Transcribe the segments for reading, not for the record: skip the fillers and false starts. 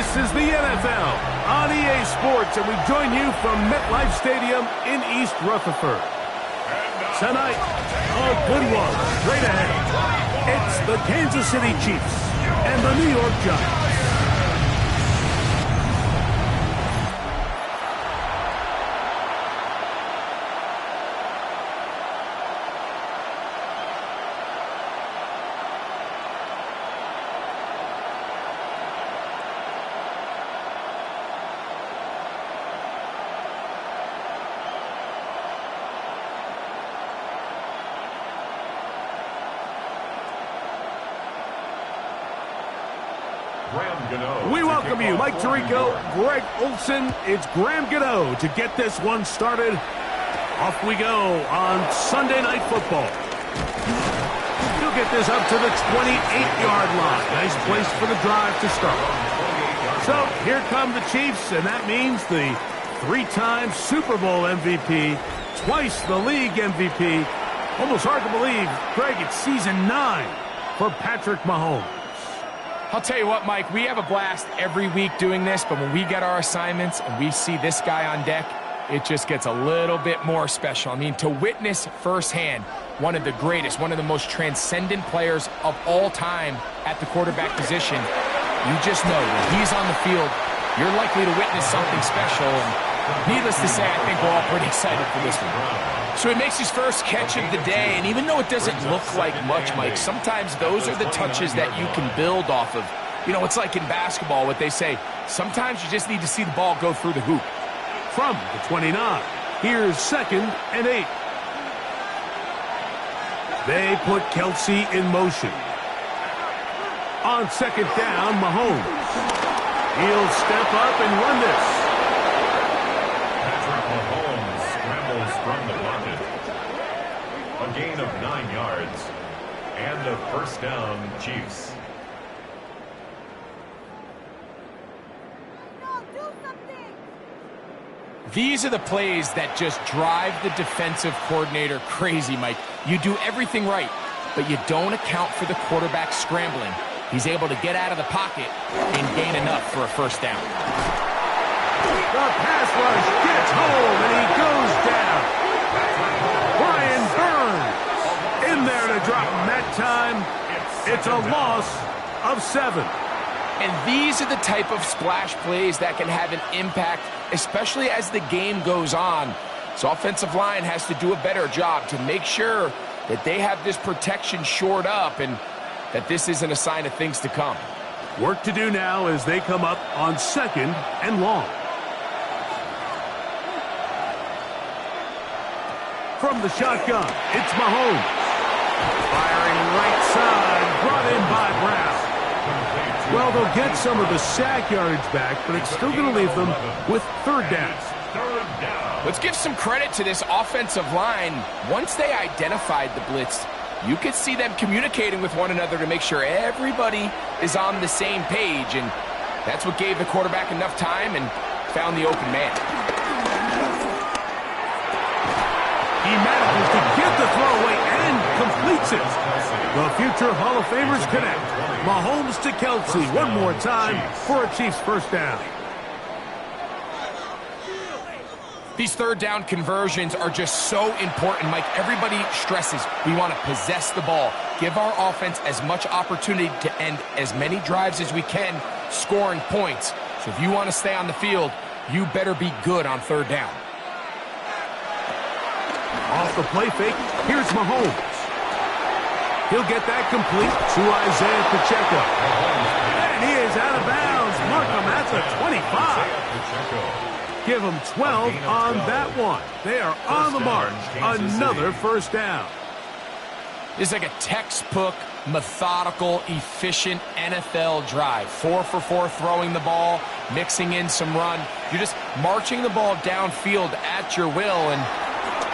This is the NFL on EA Sports, and we join you from MetLife Stadium in East Rutherford. Tonight, a good one straight ahead. It's the Kansas City Chiefs and the New York Giants. We welcome you, Mike Tirico, Greg Olson. It's Graham Gano to get this one started. Off we go on Sunday Night Football. He'll get this up to the 28-yard line. Nice place for the drive to start. So here come the Chiefs, and that means the three-time Super Bowl MVP, twice the league MVP. Almost hard to believe, Greg, it's season 9 for Patrick Mahomes. I'll tell you what, Mike, we have a blast every week doing this, but when we get our assignments and we see this guy on deck, it just gets a little bit more special. I mean, to witness firsthand one of the greatest, one of the most transcendent players of all time at the quarterback position, you just know when he's on the field, you're likely to witness something special. And needless to say, I think we're all pretty excited for this one. So he makes his first catch of the day, and even though it doesn't look like much, Mike, sometimes those are the touches that you can build off of. You know, it's like in basketball, what they say, sometimes you just need to see the ball go through the hoop. From the 29, here's 2nd and 8. They put Kelsey in motion. On 2nd down, Mahomes. He'll step up and run this. Patrick Mahomes scrambles from the pocket. A gain of 9 yards and a first down, Chiefs. These are the plays that just drive the defensive coordinator crazy, Mike. You do everything right, but you don't account for the quarterback scrambling. He's able to get out of the pocket and gain enough for a first down. The pass rush gets home, and he goes down. Brian Burns in there to drop him that time. It's a loss of 7. And these are the type of splash plays that can have an impact, especially as the game goes on. So offensive line has to do a better job to make sure that they have this protection shored up and that this isn't a sign of things to come. Work to do now as they come up on 2nd and long. From the shotgun, it's Mahomes. Firing right side, brought in by Brown. Well, they'll get some of the sack yardage back, but it's still going to leave them with 3rd down. Let's give some credit to this offensive line. Once they identified the blitz, you could see them communicating with one another to make sure everybody is on the same page, and that's what gave the quarterback enough time and found the open man. He manages to get the throw away and completes it. The future Hall of Famers connect. Mahomes to Kelsey one more time for a Chiefs first down. These 3rd down conversions are just so important, Mike. Everybody stresses we want to possess the ball, give our offense as much opportunity to end as many drives as we can, scoring points. So if you want to stay on the field, you better be good on 3rd down. Off the play fake, here's Mahomes. He'll get that complete to Isaiah Pacheco. And he is out of bounds. Mark him at the 25. Give him 12 on that one. They are on the march. Another first down. This is like a textbook, methodical, efficient NFL drive. 4 for 4 throwing the ball, mixing in some run. You're just marching the ball downfield at your will, and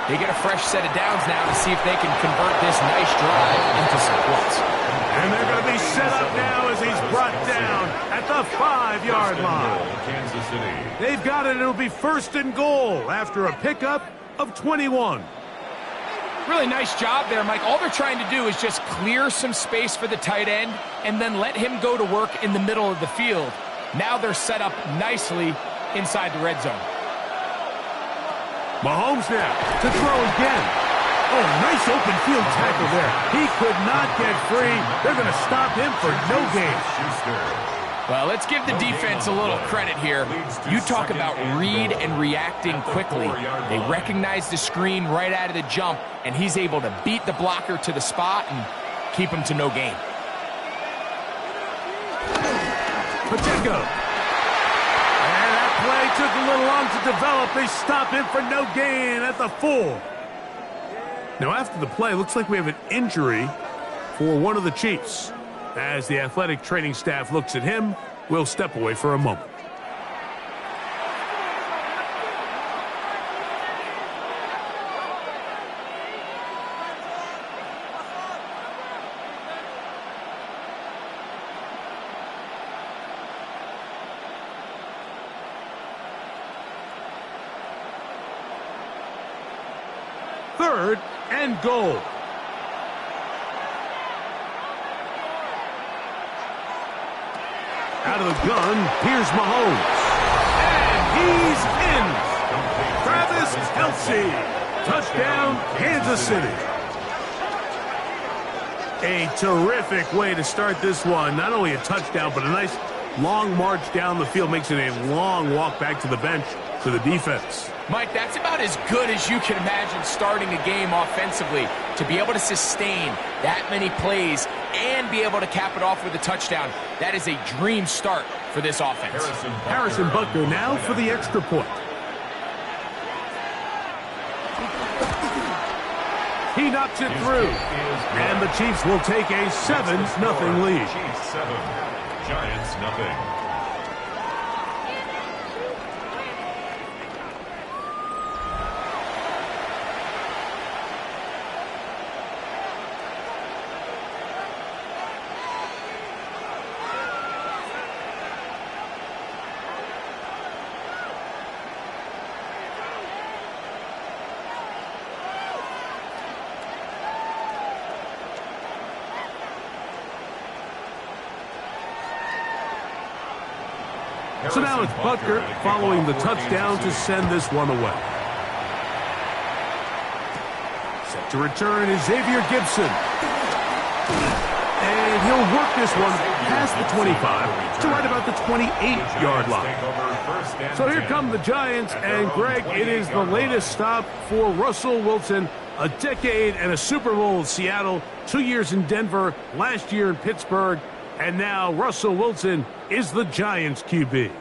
they get a fresh set of downs now to see if they can convert this nice drive into some points. And they're going to be set up now as he's brought down at the 5-yard line. Kansas City. They've got it. It'll be 1st and goal after a pickup of 21. Really nice job there, Mike. All they're trying to do is just clear some space for the tight end and then let him go to work in the middle of the field. Now they're set up nicely inside the red zone. Mahomes now to throw again. Oh, nice open field tackle there. He could not get free. They're going to stop him for no gain. Well, let's give the defense a little credit here. You talk about read and reacting quickly. They recognize the screen right out of the jump, and he's able to beat the blocker to the spot and keep him to no gain. Pacheco. And that play took a little long to develop. They stop him for no gain at the 4. Now, after the play, looks like we have an injury for one of the Chiefs. As the athletic training staff looks at him, we'll step away for a moment. Third and goal. Out of the gun, here's Mahomes. And he's in. Travis Kelce. Touchdown, Kansas City. A terrific way to start this one. Not only a touchdown, but a nice long march down the field. Makes it a long walk back to the bench for the defense. Mike, that's about as good as you can imagine starting a game offensively. To be able to sustain that many plays and be able to cap it off with a touchdown, that is a dream start for this offense. Harrison Butker now for the extra point. He knocks it through. And the Chiefs will take a 7-0 lead. Chiefs 7, Giants nothing. So now it's Butker following the touchdown to send this one away. Set to return is Xavier Gibson. And he'll work this one past the 25 to right about the 28-yard line. So here come the Giants, and Greg, it is the latest stop for Russell Wilson. A decade and a Super Bowl in Seattle, 2 years in Denver, last year in Pittsburgh, and now Russell Wilson is the Giants QB.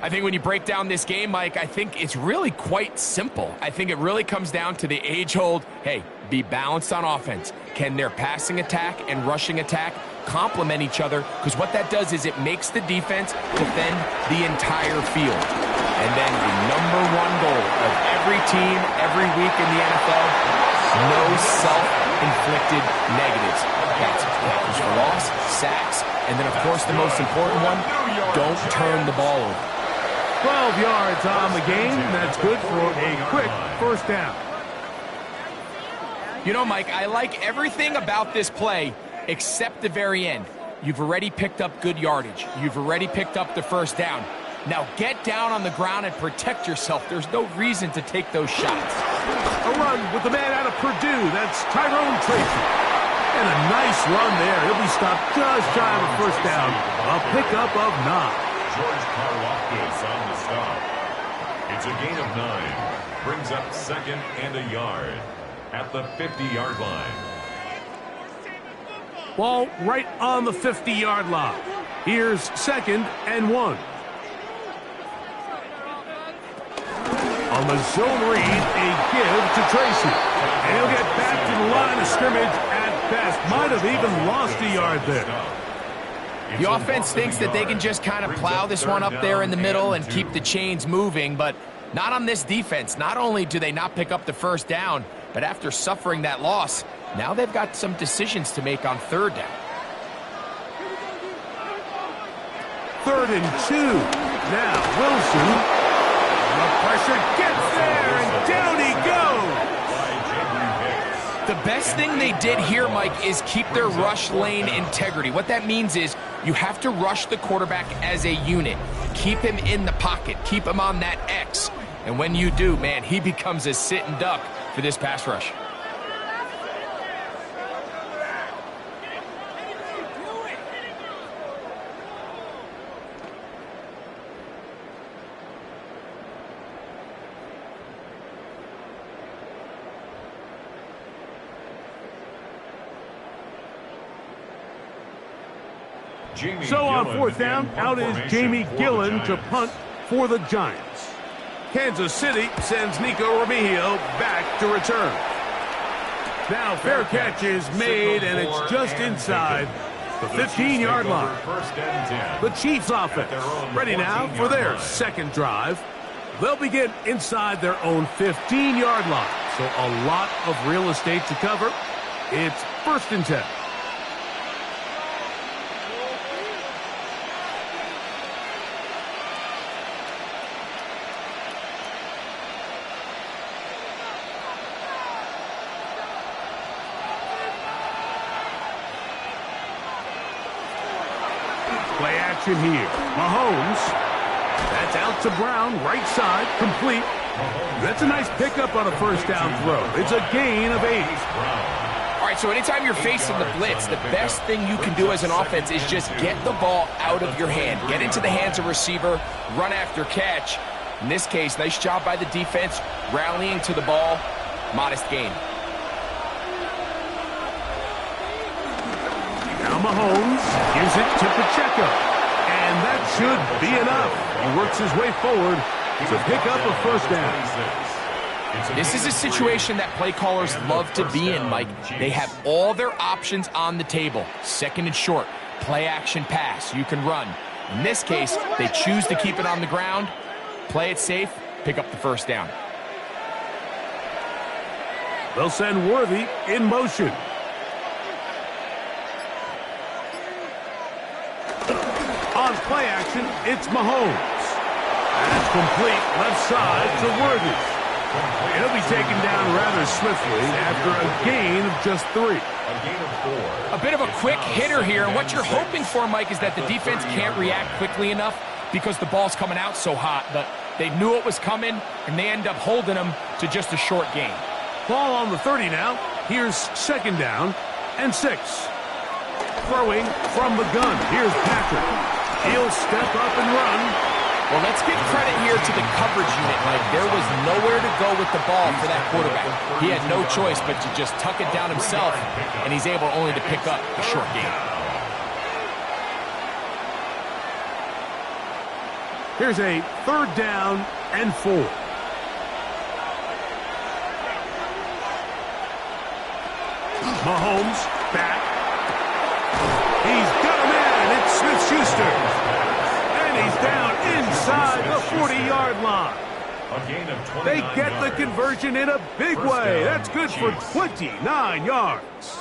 I think when you break down this game, Mike, I think it's really quite simple. I think it really comes down to the age-old, hey, be balanced on offense. Can their passing attack and rushing attack complement each other? Because what that does is it makes the defense defend the entire field. And then the #1 goal of every team, every week in the NFL, no self-inflicted negatives. That's tackles for loss, sacks, and then, of course, the most important one, don't turn the ball over. 12 yards on the game. That's good for a quick first down. You know, Mike, I like everything about this play except the very end. You've already picked up good yardage. You've already picked up the first down. Now get down on the ground and protect yourself. There's no reason to take those shots. A run with the man out of Purdue. That's Tyrone Tracy. And a nice run there. He'll be stopped just shy of a first down. A pickup of 9. George Karlaftis on the stop. It's a gain of 9. Brings up 2nd and a yard at the 50-yard line. Ball right on the 50-yard line. Here's 2nd and 1. On the zone read, a give to Tracy. And he'll get back to the line of scrimmage at best. Might have even lost a yard there. The offense thinks that they can just kind of plow this one up there in the middle and keep the chains moving, but not on this defense. Not only do they not pick up the first down, but after suffering that loss, now they've got some decisions to make on 3rd down. 3rd and 2. Now Wilson. The pressure gets there, and down he goes. The best thing they did here, Mike, is keep their rush lane integrity. What that means is You have to rush the quarterback as a unit. Keep him in the pocket. Keep him on that X. And when you do, man, he becomes a sitting duck for this pass rush. So on fourth down, out is Jamie Gillen to punt for the Giants. Kansas City sends Nico Remigio back to return. Now fair catch is made, and it's just inside the 15-yard line. The Chiefs offense ready now for their second drive. They'll begin inside their own 15-yard line, so a lot of real estate to cover. It's 1st and 10. Play action here. Mahomes. That's out to Brown, right side, complete. That's a nice pickup on a first down throw. It's a gain of 8. All right, so anytime you're facing the blitz, the best thing you can do as an offense is just get the ball out of your hand. Get into the hands of receiver, run after catch. In this case, nice job by the defense, rallying to the ball. Modest gain. Now Mahomes gives it to Pacheco. And that should be enough. He works his way forward to pick up a first down. This is a situation that play callers love to be in, Mike. They have all their options on the table. 2nd and short, play action pass. You can run. In this case, they choose to keep it on the ground, play it safe, pick up the first down. They'll send Worthy in motion. On play action, it's Mahomes. That's complete left side to Worthy. He'll be taken down rather swiftly after a gain of just 3. A bit of a quick hitter here, and what you're hoping for, Mike, is that the defense can't react quickly enough because the ball's coming out so hot. But they knew it was coming, and they end up holding them to just a short gain. Ball on the 30 now. Here's 2nd down and 6. Throwing from the gun. Here's Patrick. He'll step up and run. Well, let's give credit here to the coverage unit, Mike. There was nowhere to go with the ball for that quarterback. He had no choice but to just tuck it down himself, and he's able only to pick up a short gain. Here's a 3rd down and 4. Mahomes back. He's got him in. It's Smith-Schuster. And he's down inside the 40-yard line. They get the conversion in a big way. That's good for 29 yards.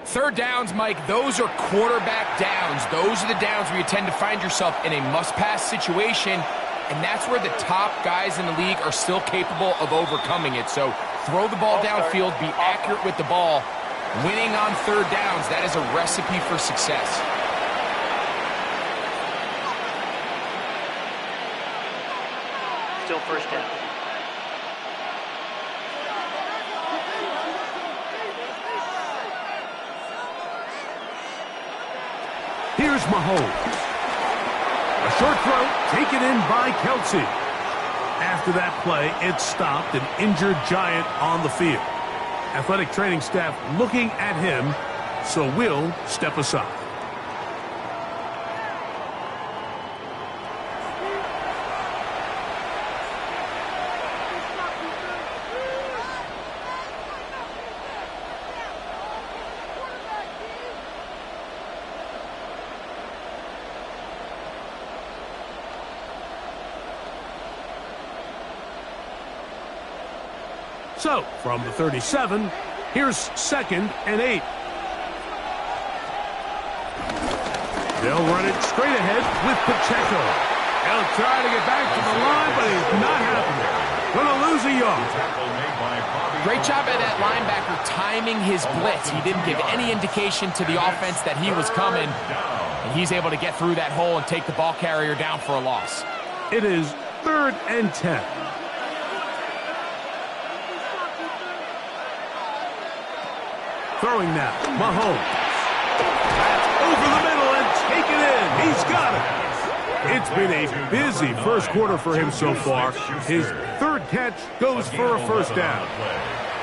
Third downs, Mike, those are quarterback downs. Those are the downs where you tend to find yourself in a must-pass situation, and that's where the top guys in the league are still capable of overcoming it. So throw the ball downfield, be accurate with the ball. Winning on third downs, that is a recipe for success. Still first down. Here's Mahomes. A short throw taken in by Kelsey. After that play, it stopped an injured Giant on the field. Athletic training staff looking at him, so we'll step aside. So, from the 37, here's 2nd and 8. They'll run it straight ahead with Pacheco. He'll try to get back to the line, but he's not happening. Gonna lose a yard. Great job by that linebacker timing his blitz. He didn't give any indication to the offense that he was coming, and he's able to get through that hole and take the ball carrier down for a loss. It is 3rd and 10. Throwing now, Mahomes. That's over the middle and taken in. He's got it. It's been a busy first quarter for him so far. His 3rd catch goes for a first down.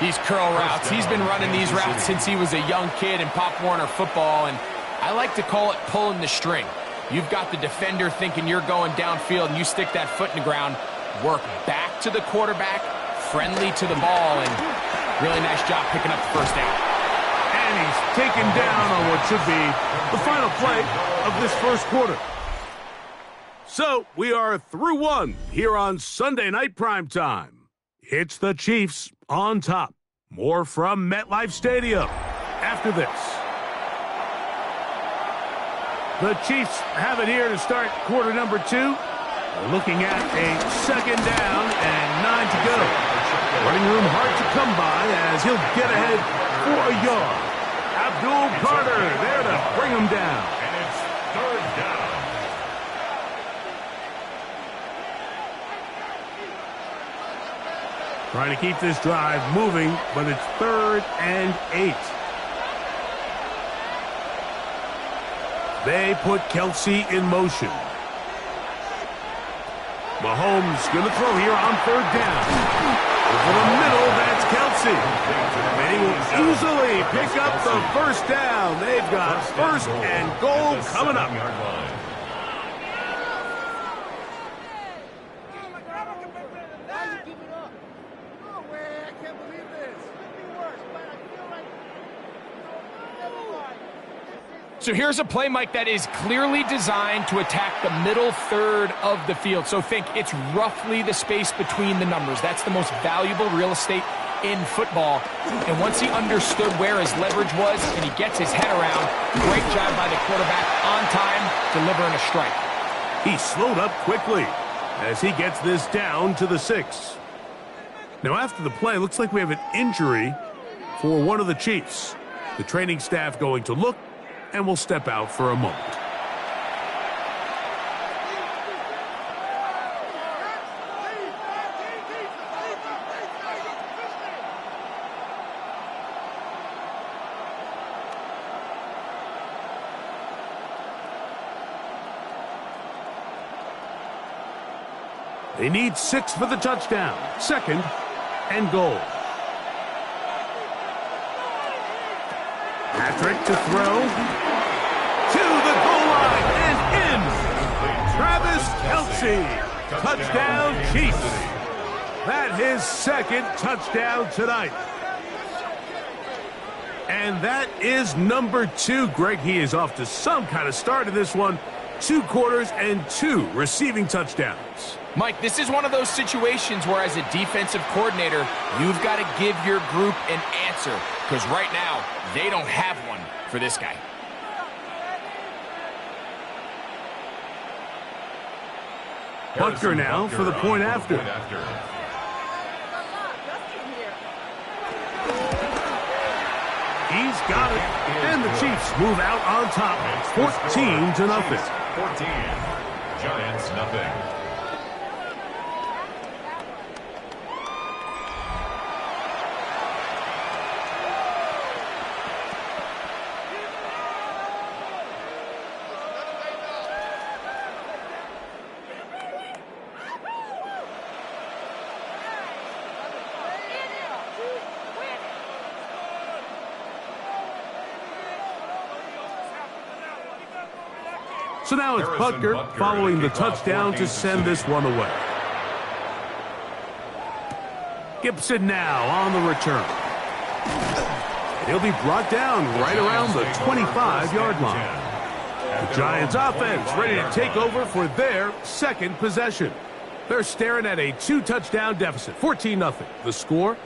These curl routes, he's been running these routes since he was a young kid in Pop Warner football, and I like to call it pulling the string. You've got the defender thinking you're going downfield, and you stick that foot in the ground, work back to the quarterback, friendly to the ball, and really nice job picking up the first down. And he's taken down on what should be the final play of this first quarter. So, we are through one here on Sunday Night Primetime. It's the Chiefs on top. More from MetLife Stadium after this. The Chiefs have it here to start quarter number 2. We're looking at a 2nd down and 9 to go. Running room hard to come by as he'll get ahead for a yard. Abdul Carter there to bring him down. And it's 3rd down. Trying to keep this drive moving, but it's 3rd and 8. They put Kelsey in motion. Mahomes going to throw here on 3rd down. Over the middle, that's Kelsey. They will easily pick up the first down. They've got 1st and goal coming up. So here's a play, Mike, that is clearly designed to attack the middle 3rd of the field. So think it's roughly the space between the numbers. That's the most valuable real estate in football. And once he understood where his leverage was and he gets his head around, great job by the quarterback on time, delivering a strike. He slowed up quickly as he gets this down to the 6. Now after the play, looks like we have an injury for one of the Chiefs. The training staff going to look and we'll step out for a moment. They need 6 for the touchdown. 2nd and goal. Patrick to throw. To the goal line and in. Travis Kelce. Touchdown Chiefs. That his 2nd touchdown tonight. And that is number 2. Greg, he is off to some kind of start in this one. 2 quarters and 2 receiving touchdowns. Mike, this is one of those situations where as a defensive coordinator, you've got to give your group an answer. Because right now, they don't have one for this guy. Butker now for the point after. He's got it. And the Chiefs move out on top. 14-0. 14. Giants nothing. So now it's Butker following the touchdown to send this one away. Gibson now on the return. He'll be brought down right around the 25-yard line. The Giants offense ready to take over for their 2nd possession. They're staring at a 2-touchdown deficit, 14-0. The score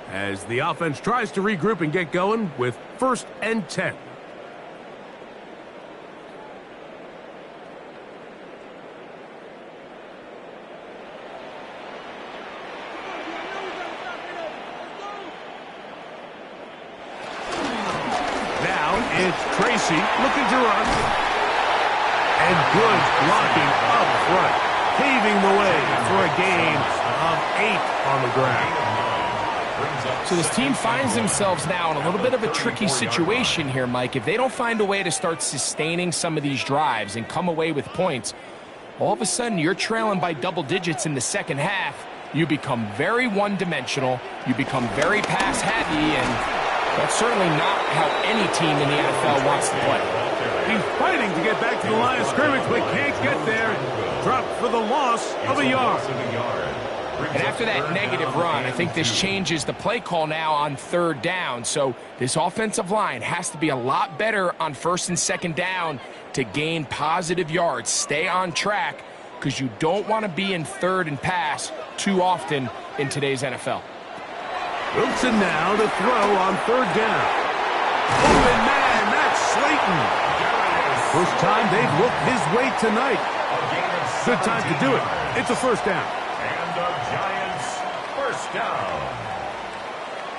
as the offense tries to regroup and get going with 1st and 10. Tracy looking to run. And good blocking up front, paving the way for a gain of 8 on the ground. So this team finds themselves now in a little bit of a tricky situation here, Mike. If they don't find a way to start sustaining some of these drives and come away with points, all of a sudden you're trailing by double digits in the second half. You become very one-dimensional. You become very pass-heavy, and that's certainly not how any team in the NFL wants to play. He's fighting to get back to the line of scrimmage, but can't get there. Dropped for the loss of a yard. And after that negative run, I think this changes the play call now on third down. So this offensive line has to be a lot better on first and second down to gain positive yards. Stay on track, because you don't want to be in third and pass too often in today's NFL. Wilson now to throw on third down. Open man, that's Slayton. First time they've looked his way tonight. Good time to do it. It's a first down. And the Giants first down.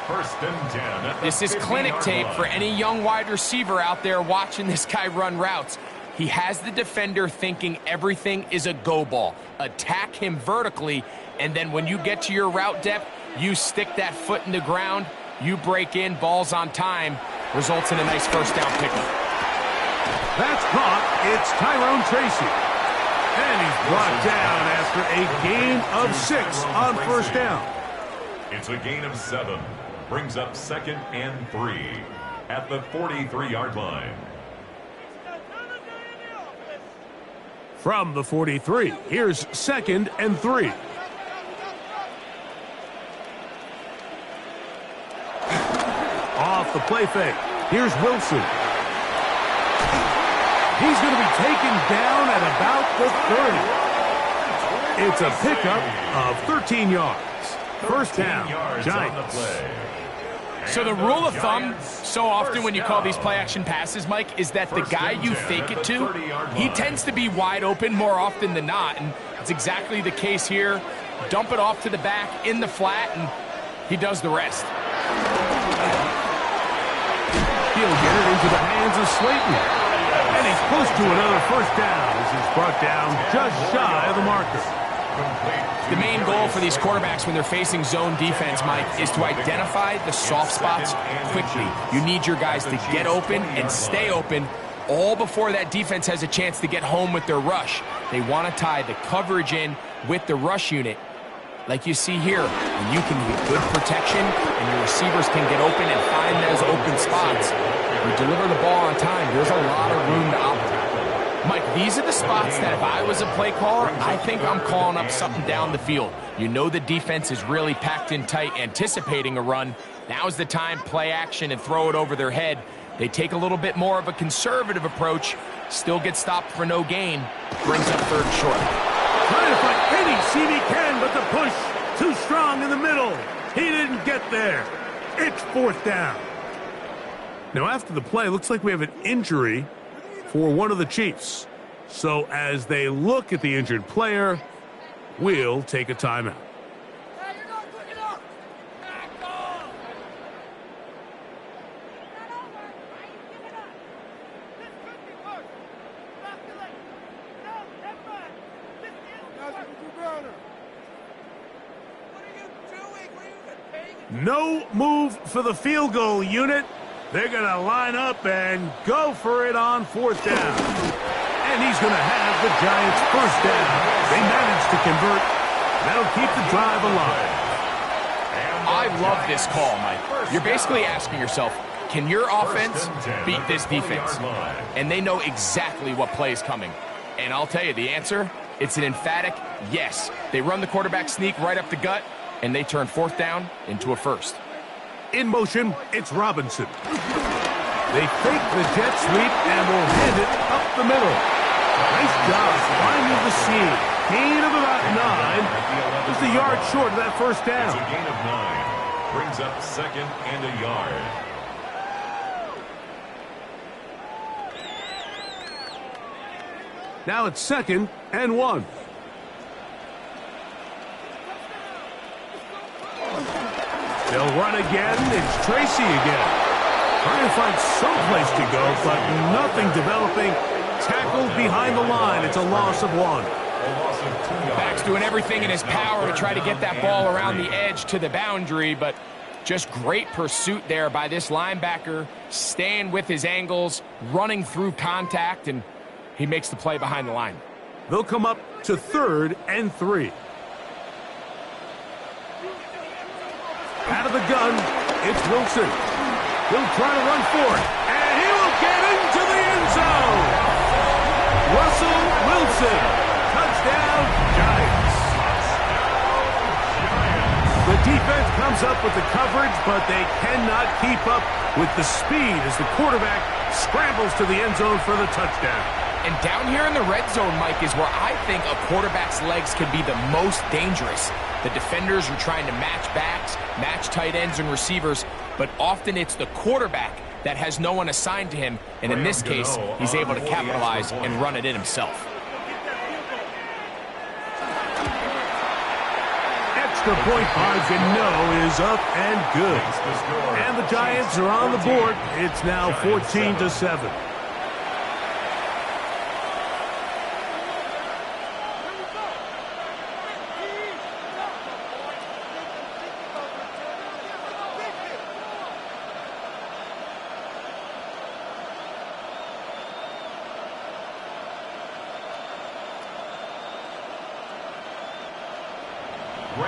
First and 10. This is clinic tape for any young wide receiver out there watching this guy run routes. He has the defender thinking everything is a go ball. Attack him vertically, and then when you get to your route depth, you stick that foot in the ground, you break in, balls on time, results in a nice first down pickup. That's caught. It's Tyrone Tracy. And he's brought down after a gain of 6 on first down. It's a gain of 7. Brings up second and 3 at the 43-yard line. From the 43, here's second and 3. Off the play fake. Here's Wilson. He's going to be taken down at about the 30. It's a pickup of 13 yards. First down, Giants. So the rule of thumb, so often when you call these play-action passes, Mike, is that the guy you fake it to, he tends to be wide open more often than not, and it's exactly the case here. Dump it off to the back in the flat, and he does the rest. He'll get it into the hands of Slayton. And he's close to another first down as he's brought down just shy of the marker. The main goal for these quarterbacks when they're facing zone defense, Mike, is to identify the soft spots quickly. You need your guys to get open and stay open all before that defense has a chance to get home with their rush. They want to tie the coverage in with the rush unit. Like you see here, when you can get good protection and your receivers can get open and find those open spots, you deliver the ball on time, there's a lot of room to operate. Mike, these are the spots that if I was a play caller, I think I'm calling up something down the field. You know the defense is really packed in tight, anticipating a run. Now's the time, play action and throw it over their head. They take a little bit more of a conservative approach, still get stopped for no gain, brings up third and short. Trying to find any seam he can, but the push too strong in the middle. He didn't get there. It's fourth down. Now after the play, looks like we have an injury for one of the Chiefs. So as they look at the injured player, we'll take a timeout. No move for the field goal unit. They're going to line up and go for it on fourth down. And he's going to have the Giants first down. They managed to convert. That'll keep the drive alive. I love this call, Mike. You're basically asking yourself, can your offense beat this defense? And they know exactly what play is coming. And I'll tell you the answer, it's an emphatic yes. They run the quarterback sneak right up the gut, and they turn fourth down into a first. In motion, it's Robinson. They fake the jet sweep and will hand it up the middle. Nice job finding the seam. Gain of about 9. Just a yard short of that first down. It's a gain of 9. Brings up second and a yard. Now it's second and 1. They'll run again. It's Tracy again. Trying to find some place to go, but nothing developing. Tackled behind the line. It's a loss of 1. Back's doing everything in his power to try to get that ball around the edge to the boundary, but just great pursuit there by this linebacker, staying with his angles, running through contact, and he makes the play behind the line. They'll come up to 3rd and 3. Out of the gun, it's Wilson. He'll try to run for it, and he will get into the end zone. Russell Wilson, touchdown, Giants. The defense comes up with the coverage, but they cannot keep up with the speed as the quarterback scrambles to the end zone for the touchdown. And down here in the red zone, Mike, is where I think a quarterback's legs can be the most dangerous. The defenders are trying to match backs, match tight ends and receivers, but often it's the quarterback that has no one assigned to him, and in this case, he's able to capitalize and run it in himself. Extra point by Gano is up and good. And the Giants are on the board. It's now 14-7.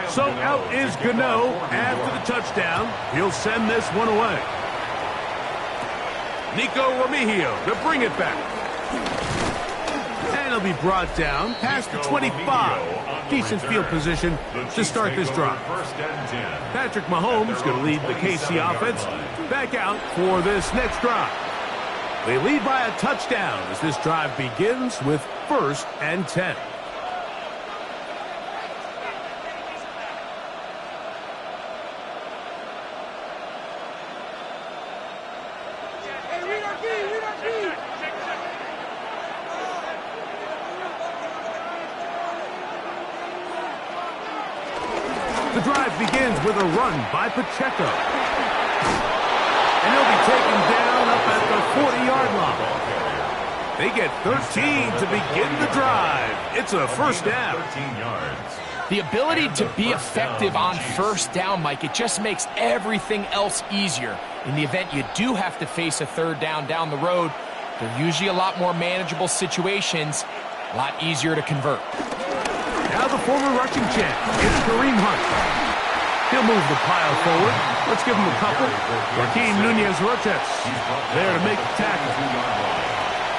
So out is Gano after the touchdown. He'll send this one away. Nico Remigio to bring it back. And he'll be brought down past the 25. Decent field position to start this drive. Patrick Mahomes going to lead the KC offense back out for this next drive. They lead by a touchdown as this drive begins with 1st and 10. The drive begins with a run by Pacheco. And he'll be taken down up at the 40-yard line. They get 13 to begin the drive. It's a first down. 13 yards. The ability to be effective on first down, Mike, it just makes everything else easier. In the event you do have to face a 3rd down the road, they're usually a lot more manageable situations, a lot easier to convert. Now the former rushing champ, it's Kareem Hunt. He'll move the pile forward. Let's give him a couple. Joaquin Nunez-Roches there to make the tackle.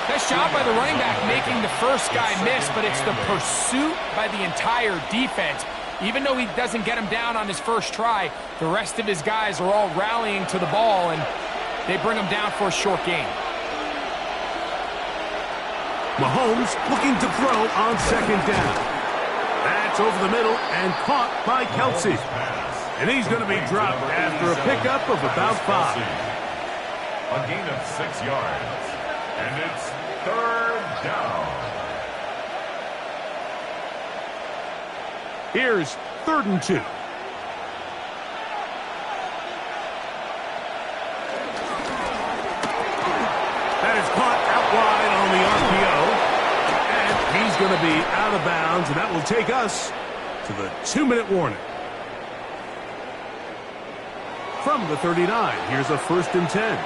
Nice job by the running back making the first guy miss, but it's the pursuit by the entire defense. Even though he doesn't get him down on his first try, the rest of his guys are all rallying to the ball, and they bring him down for a short gain. Mahomes looking to throw on 2nd down. That's over the middle and caught by Kelsey. And he's going to be dropped after a pickup of about 5. A gain of 6 yards. And it's 3rd down. Here's 3rd and 2. That is caught out wide on the RPO. And he's going to be out of bounds, and that will take us to the 2-minute warning. From the 39, here's a 1st and 10.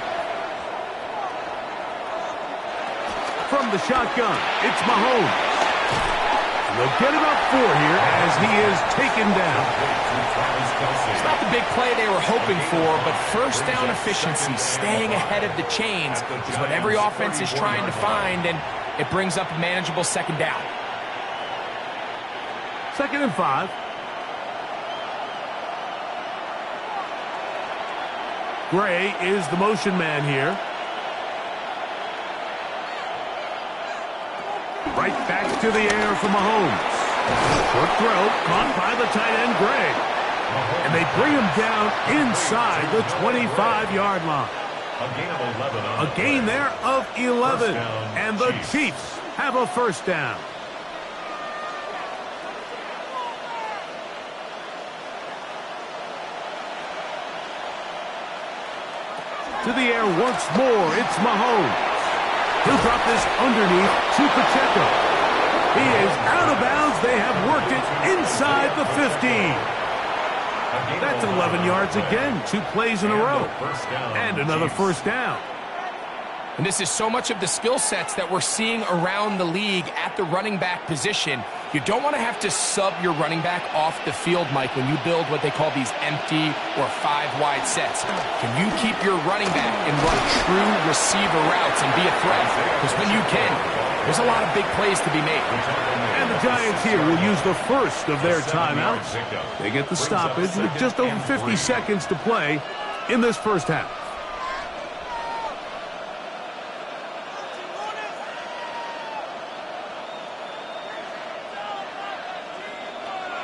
From the shotgun, it's Mahomes. And they'll get about 4 here as he is taken down. It's not the big play they were hoping for, but first down efficiency, staying ahead of the chains, is what every offense is trying to find, and it brings up a manageable 2nd down. 2nd and 5. Gray is the motion man here. Right back to the air for Mahomes. Short throw caught by the tight end, Gray. And they bring him down inside the 25-yard line. A gain there of 11. And the Chiefs have a 1st down. To the air once more. It's Mahomes. He'll drop this underneath to Pacheco. He is out of bounds. They have worked it inside the 15. That's 11 yards again. 2 plays in a row. And another first down. And this is so much of the skill sets that we're seeing around the league at the running back position. You don't want to have to sub your running back off the field, Mike, when you build what they call these empty or 5-wide sets. Can you keep your running back and run true receiver routes and be a threat? Because when you can, there's a lot of big plays to be made. And the Giants here will use the first of their timeouts. They get the stoppage with just over 50 seconds to play in this first half.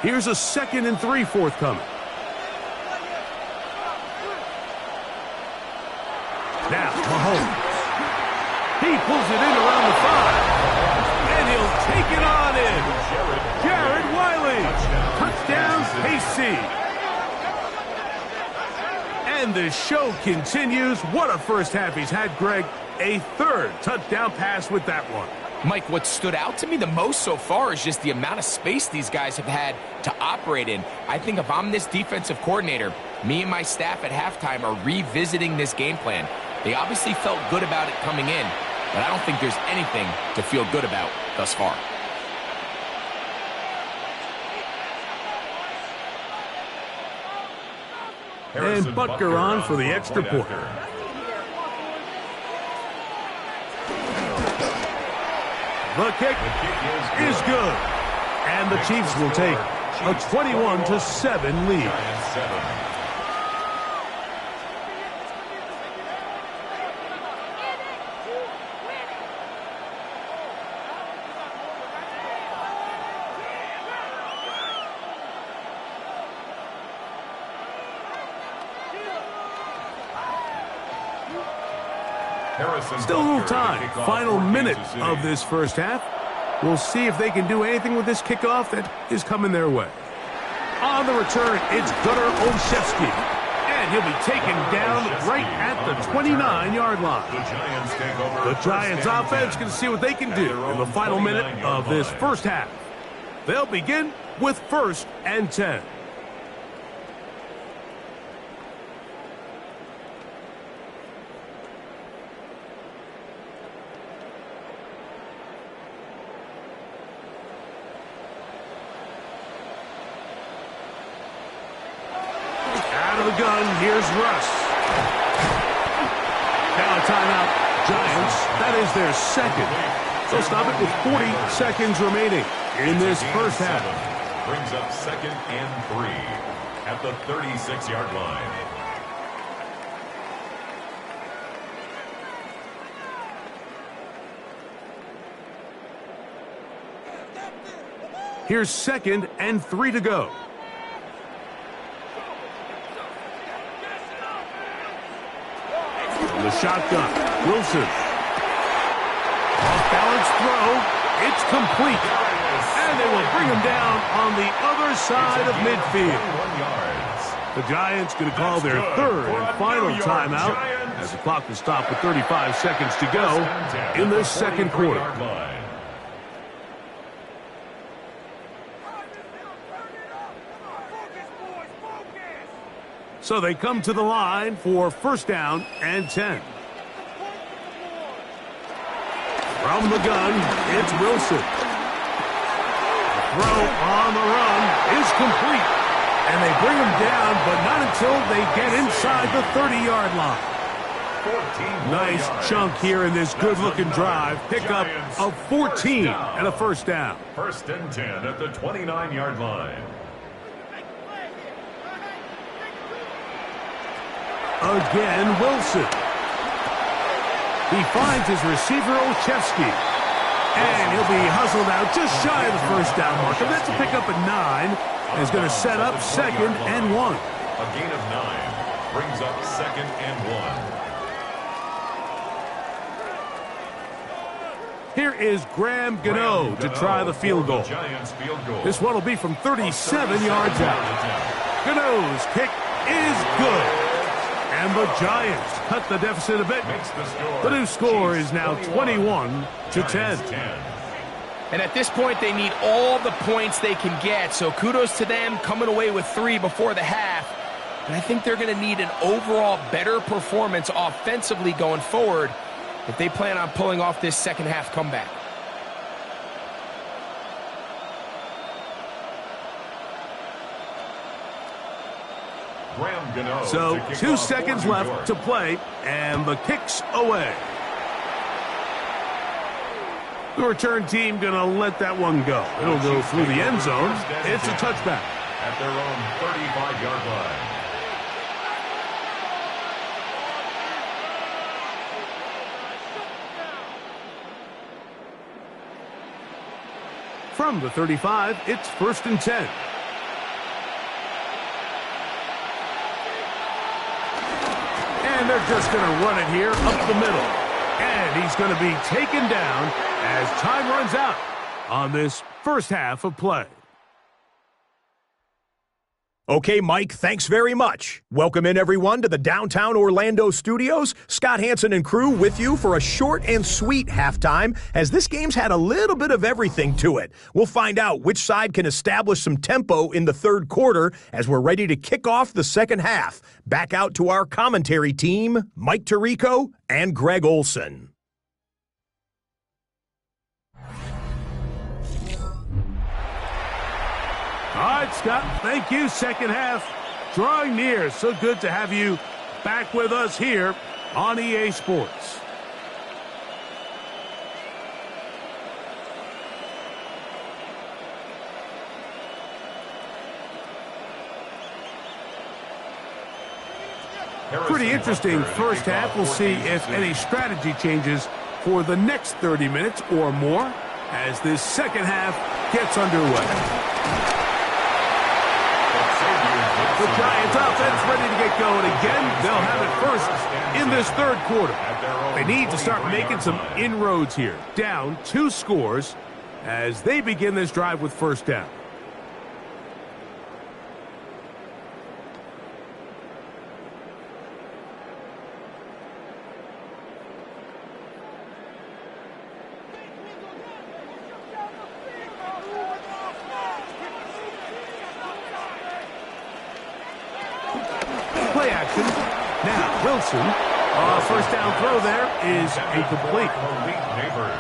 Here's a 2nd and 3 forthcoming. Now, Mahomes. He pulls it in around the 5. And he'll take it on in. Jared Wiley. Touchdown, KC. And the show continues. What a first half he's had, Greg. A 3rd touchdown pass with that one. Mike, what stood out to me the most so far is just the amount of space these guys have had to operate in. I think if I'm this defensive coordinator, me and my staff at halftime are revisiting this game plan. They obviously felt good about it coming in, but I don't think there's anything to feel good about thus far. And Butker on for the extra point. The kick is good. And the Chiefs will take a 21-7 lead. Still a little time. Final minute of this first half. We'll see if they can do anything with this kickoff that is coming their way. On the return, it's Gunnar Olszewski. And he'll be taken down right at the 29-yard line. The Giants offense can see what they can do in the final minute of this first half. They'll begin with 1st and 10. Gun. Here's Russ. Now a timeout. Giants. That is their 2nd. They'll stop it with 40 seconds remaining in this first half. Brings up 2nd and 3 at the 36-yard line. Here's 2nd and 3 to go. The shotgun. Wilson. Off-balance throw. It's complete. And they will bring him down on the other side of midfield. The Giants going to call their 3rd and final timeout as the clock will stop with 35 seconds to go in the 2nd quarter. So they come to the line for 1st down and 10. From the gun, it's Wilson. The throw on the run is complete. And they bring him down, but not until they get inside the 30-yard line. Nice chunk here in this good-looking drive. Pickup of 14 and a 1st down. 1st and 10 at the 29-yard line. Again, Wilson. He finds his receiver, Olszewski. And he'll be hustled out just shy of the 1st down marker. That's a pickup at 9. And is going to set up 2nd and 1. A gain of 9 brings up 2nd and 1. Here is Graham Gano to try the field goal. This one will be from 37 yards out. Gano's kick is good. And the Giants cut the deficit a bit. The new score is now 21-10. And at this point, they need all the points they can get. So kudos to them coming away with 3 before the half. And I think they're going to need an overall better performance offensively going forward if they plan on pulling off this second half comeback. So 2 seconds left to play, and the kick's away. The return team going to let that one go. It'll go through the end zone. It's a touchback. At their own 35-yard line. From the 35, it's 1st and 10. And they're just going to run it here up the middle. And he's going to be taken down as time runs out on this first half of play. Okay, Mike, thanks very much. Welcome in, everyone, to the downtown Orlando studios. Scott Hansen and crew with you for a short and sweet halftime, as this game's had a little bit of everything to it. We'll find out which side can establish some tempo in the third quarter as we're ready to kick off the second half. Back out to our commentary team, Mike Tirico and Greg Olson. All right, Scott, thank you. Second half drawing near. So good to have you back with us here on EA Sports. Pretty interesting first half. We'll see if any strategy changes for the next 30 minutes or more as this second half gets underway. The Giants offense ready to get going again. They'll have it first in this third quarter. They need to start making some inroads here. Down 2 scores as they begin this drive with first down. Play action. Now, Wilson. First down throw there is incomplete.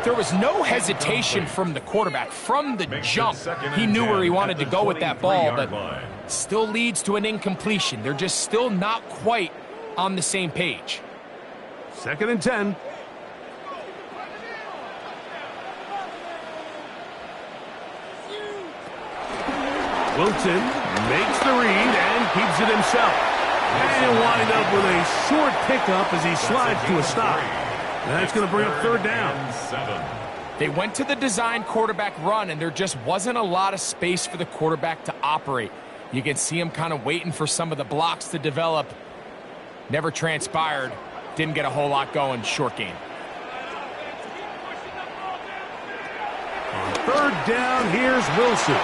There was no hesitation from the quarterback. From the jump, he knew where he wanted to go with that ball, but still leads to an incompletion. They're just still not quite on the same page. 2nd and 10. Wilson makes the read and keeps it himself. And he'll wind up with a short pickup as he slides to a stop. That's going to bring up 3rd down. They went to the design quarterback run, and there just wasn't a lot of space for the quarterback to operate. You can see him kind of waiting for some of the blocks to develop. Never transpired. Didn't get a whole lot going. Short game. On 3rd down, here's Wilson.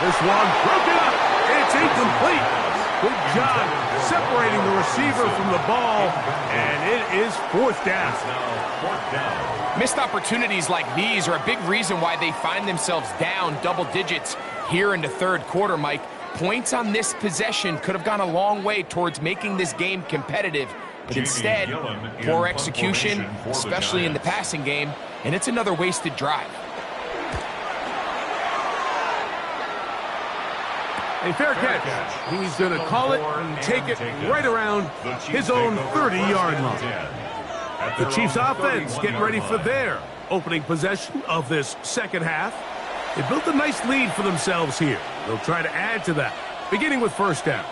This one broken up. It's incomplete. Good job separating the receiver from the ball, and it is 4th down. Missed opportunities like these are a big reason why they find themselves down double digits here in the third quarter, Mike. Points on this possession could have gone a long way towards making this game competitive, but instead, poor execution, especially in the passing game, and it's another wasted drive. A fair catch. He's going to call it and take it right around his own 30-yard line. The Chiefs offense getting ready for their opening possession of this second half. They built a nice lead for themselves here. They'll try to add to that, beginning with first down.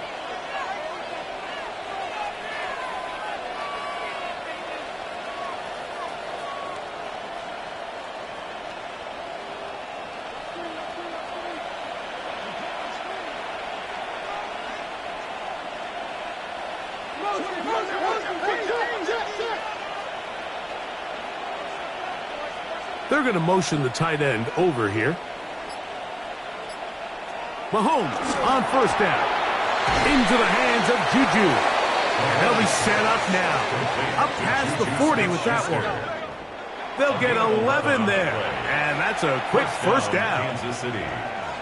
They're going to motion the tight end over here. Mahomes on first down. Into the hands of Juju. And they'll be set up now. Up past the 40 with that one. They'll get 11 there. And that's a quick first down.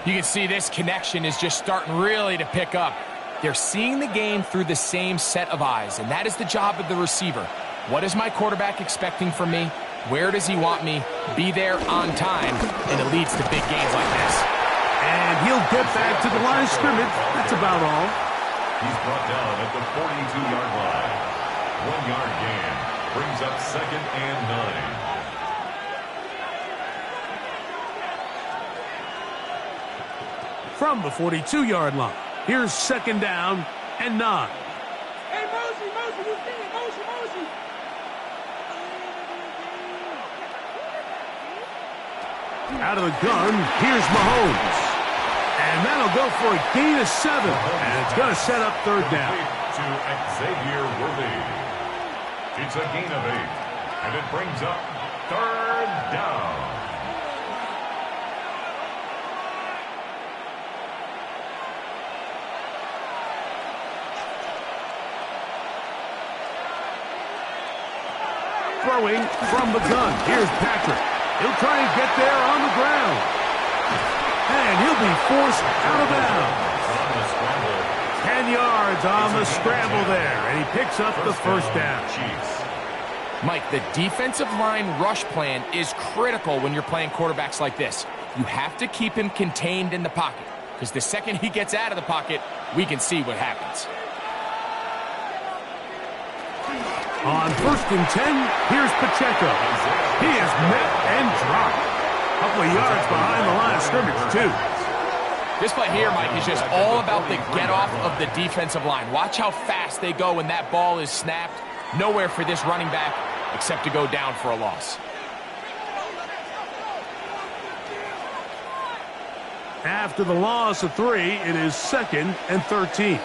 You can see this connection is just starting really to pick up. They're seeing the game through the same set of eyes, and that is the job of the receiver. What is my quarterback expecting from me? Where does he want me? Be there on time, and it leads to big gains like this. And he'll get back to the line of scrimmage. That's about all. He's brought down at the 42-yard line. 1-yard gain brings up 2nd and 9. From the 42-yard line, here's 2nd down and 9. Hey, Mosey, you see it, Mosey. Out of the gun, here's Mahomes. And that'll go for a gain of 7. And it's going to set up 3rd down. To Xavier Worthy. It's a gain of 8. And it brings up 3rd down. Throwing from the gun. Here's Patrick. He'll try and get there on the ground. And he'll be forced out of bounds. 10 yards on the scramble there. And he picks up the 1st down. Mike, the defensive line rush plan is critical when you're playing quarterbacks like this. You have to keep him contained in the pocket, because the second he gets out of the pocket, we can see what happens. On 1st and 10, here's Pacheco. He is met and dropped. A couple of yards behind the line of scrimmage, too. This play here, Mike, is just all about the get-off of the defensive line. Watch how fast they go when that ball is snapped. Nowhere for this running back except to go down for a loss. After the loss of 3, it is 2nd and 13.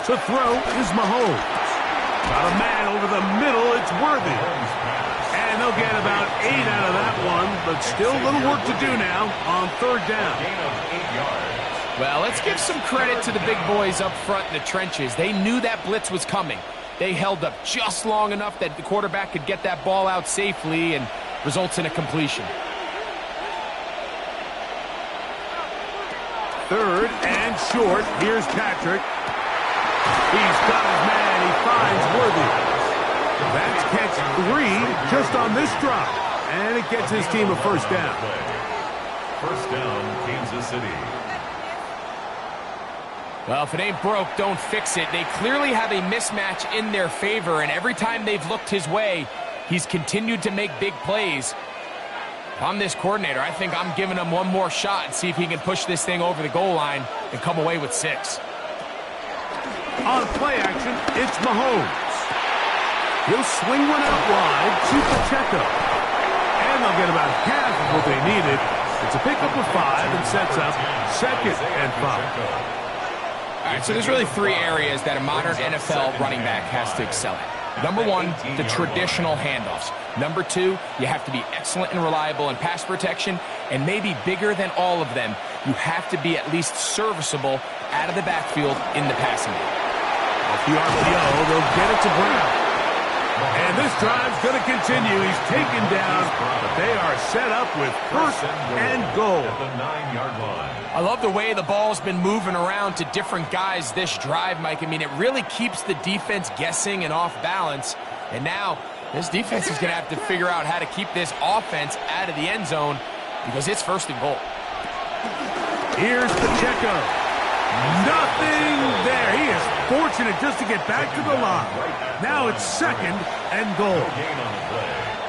To throw is Mahomes. Got a man over the middle. It's Worthy. And they'll get about 8 out of that one, but still a little work to do now on 3rd down. Well, let's give some credit to the big boys up front in the trenches. They knew that blitz was coming. They held up just long enough that the quarterback could get that ball out safely and results in a completion. 3rd and short. Here's Patrick. He's got his man. He finds Worthy. That's catch 3 just on this drop. And it gets his team a 1st down. 1st down, Kansas City. Well, if it ain't broke, don't fix it. They clearly have a mismatch in their favor, and every time they've looked his way, he's continued to make big plays. If I'm this coordinator, I think I'm giving him one more shot and see if he can push this thing over the goal line and come away with 6. On play action, it's Mahomes. He'll swing one out wide to Pacheco. And they'll get about half of what they needed. It's a pickup of 5 and sets up 2nd and 5. All right, so there's really 3 areas that a modern NFL running back has to excel at. Number 1, the traditional handoffs. Number 2, you have to be excellent and reliable in pass protection. And maybe bigger than all of them, you have to be at least serviceable out of the backfield in the passing game. Off the RPO, they'll get it to Brown. And this drive's going to continue. He's taken down, but they are set up with 1st and goal. At the 9-yard line. I love the way the ball's been moving around to different guys this drive, Mike. I mean, it really keeps the defense guessing and off balance. And now, this defense is going to have to figure out how to keep this offense out of the end zone because it's 1st and goal. Here's Pacheco. Nothing there. He is fortunate just to get back to the line. Now it's 2nd and goal.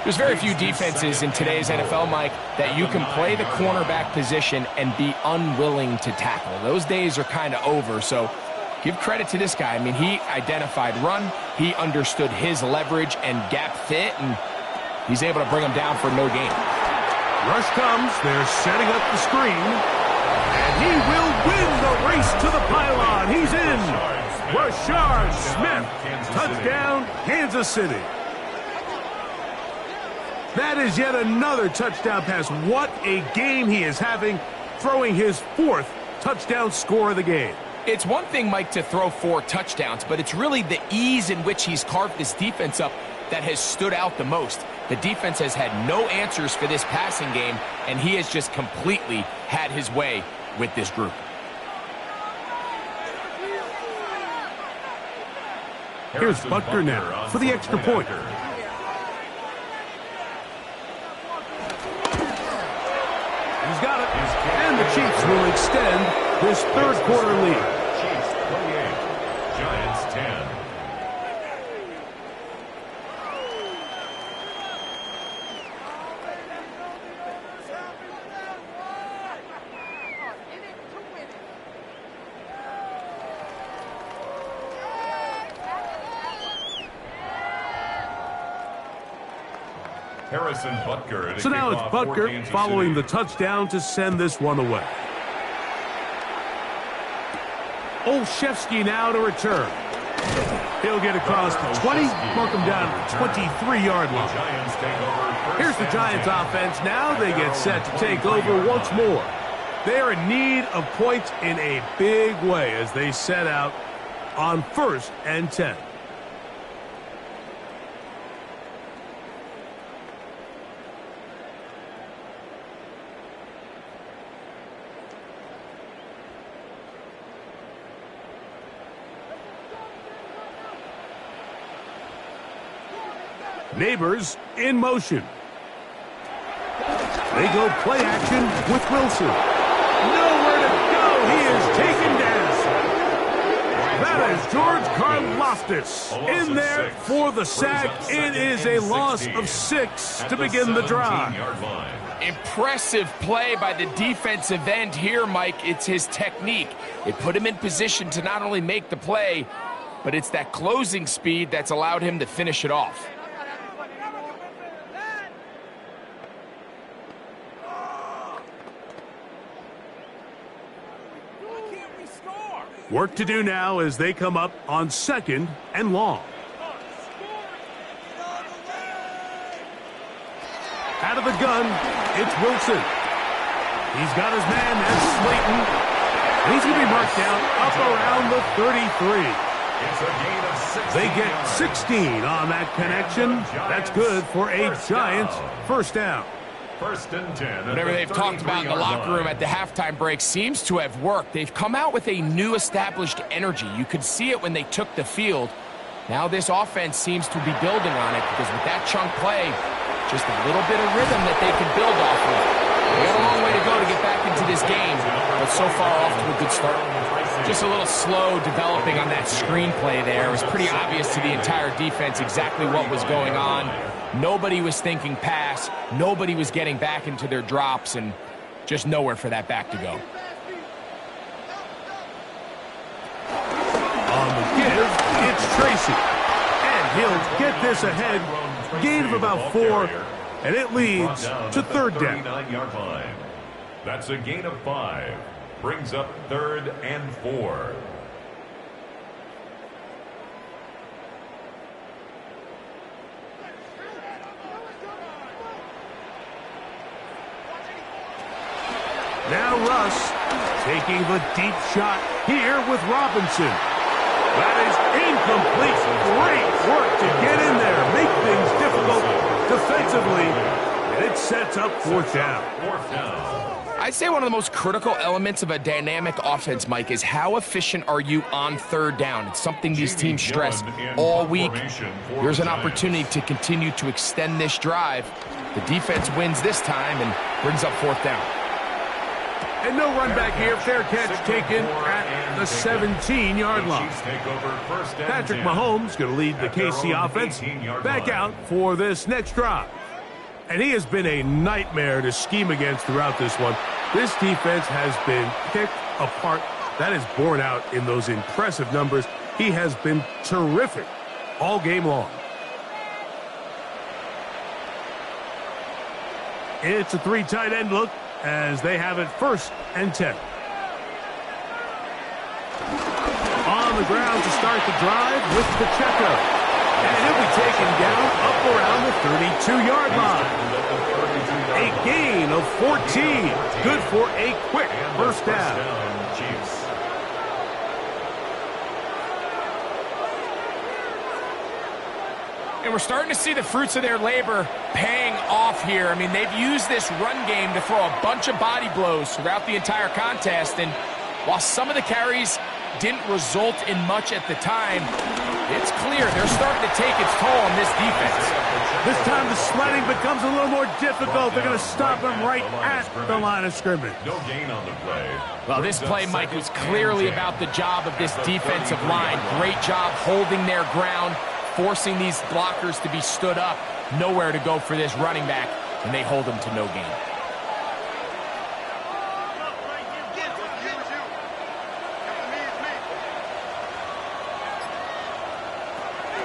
There's very few defenses in today's NFL, Mike, that you can play the cornerback position and be unwilling to tackle. Those days are kind of over, so give credit to this guy. I mean, he identified run, he understood his leverage and gap fit, and he's able to bring him down for no gain. Rush comes. They're setting up the screen. And he will win the race to the pylon. He's in. Rashard Smith. Touchdown, Kansas City. That is yet another touchdown pass. What a game he is having, throwing his 4th touchdown score of the game. It's one thing, Mike, to throw 4 touchdowns, but it's really the ease in which he's carved this defense up that has stood out the most. The defense has had no answers for this passing game, and he has just completely had his way with this group. Here's Butker now for the extra point. He's got it. And the Chiefs will extend this 3rd quarter lead. Chiefs 28, Giants 10. Harrison Butker. So now it's Butker following the touchdown to send this one away. Olszewski now to return. He'll get across the 20, mark him down at the 23-yard line. Here's the Giants offense. Now they get set to take over once more. They're in need of points in a big way as they set out on 1st and 10. Neighbors in motion. They go play action with Wilson. Nowhere to go. He is taken down. That is George Karlaftis in there for the sack. It is a loss of 6 to begin the drive. Impressive play by the defensive end here, Mike. It's his technique. It put him in position to not only make the play, but it's that closing speed that's allowed him to finish it off. Work to do now as they come up on 2nd and long. Out of the gun, it's Wilson. He's got his man, that's Slayton. And he's going to be marked down up around the 33. They get 16 on that connection. That's good for a Giants first down. 1st and 10. Whatever they've talked about in the locker room at the halftime break seems to have worked. They've come out with a new established energy. You could see it when they took the field. Now this offense seems to be building on it because with that chunk play, just a little bit of rhythm that they can build off of. They got a long way to go to get back into this game, but so far off to a good start. Just a little slow developing on that screenplay there. It was pretty obvious to the entire defense exactly what was going on. Nobody was thinking pass. Nobody was getting back into their drops, and just nowhere for that back to go. On the give, it's Tracy. And he'll get this ahead. Gain of about 4, and it leads to 3rd down. That's a gain of 5. Brings up 3rd and 4. Now Russ taking the deep shot here with Robinson. That is incomplete. Great work to get in there, make things difficult defensively, and it sets up 4th down. I'd say one of the most critical elements of a dynamic offense, Mike, is how efficient are you on 3rd down. It's something these teams stress all week. Here's an opportunity to continue to extend this drive. The defense wins this time and brings up 4th down. And no run back here. Fair catch taken at the 17-yard line. Patrick Mahomes going to lead the KC offense back out for this next drive. And he has been a nightmare to scheme against throughout this one. This defense has been picked apart. That is borne out in those impressive numbers. He has been terrific all game long. It's a 3 tight end look as they have it 1st and 10. On the ground to start the drive with Pacheco. And he'll be taken down up around the 32-yard line. A gain of 14. Good for a quick first down. Chiefs. And we're starting to see the fruits of their labor paying off here. I mean, they've used this run game to throw a bunch of body blows throughout the entire contest. And while some of the carries didn't result in much at the time, it's clear they're starting to take its toll on this defense. This time the sledding becomes a little more difficult. They're going to stop him right at the line of scrimmage. No gain on the play. Well, this play, Mike, was clearly about the job of this defensive line. Great job holding their ground, forcing these blockers to be stood up. Nowhere to go for this running back, and they hold him to no gain.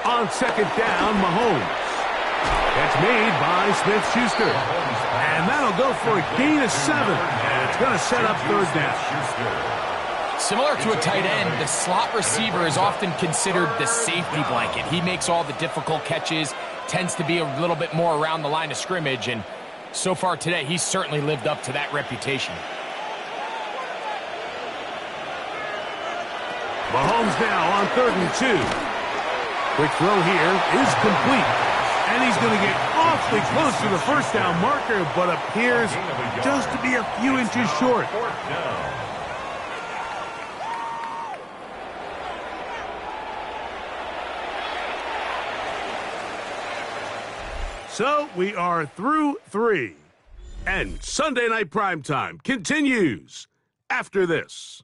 On second down, Mahomes. That's made by Smith-Schuster. And that'll go for a gain of 7. And it's going to set up third down. Similar to a tight end, the slot receiver is often considered the safety blanket. He makes all the difficult catches, tends to be a little bit more around the line of scrimmage, and so far today, he's certainly lived up to that reputation. Mahomes now on 3rd and 2. Quick throw here is complete. And he's going to get awfully close to the first down marker, but appears just to be a few inches short. Fourth down. So we are through 3. And Sunday Night Primetime continues after this.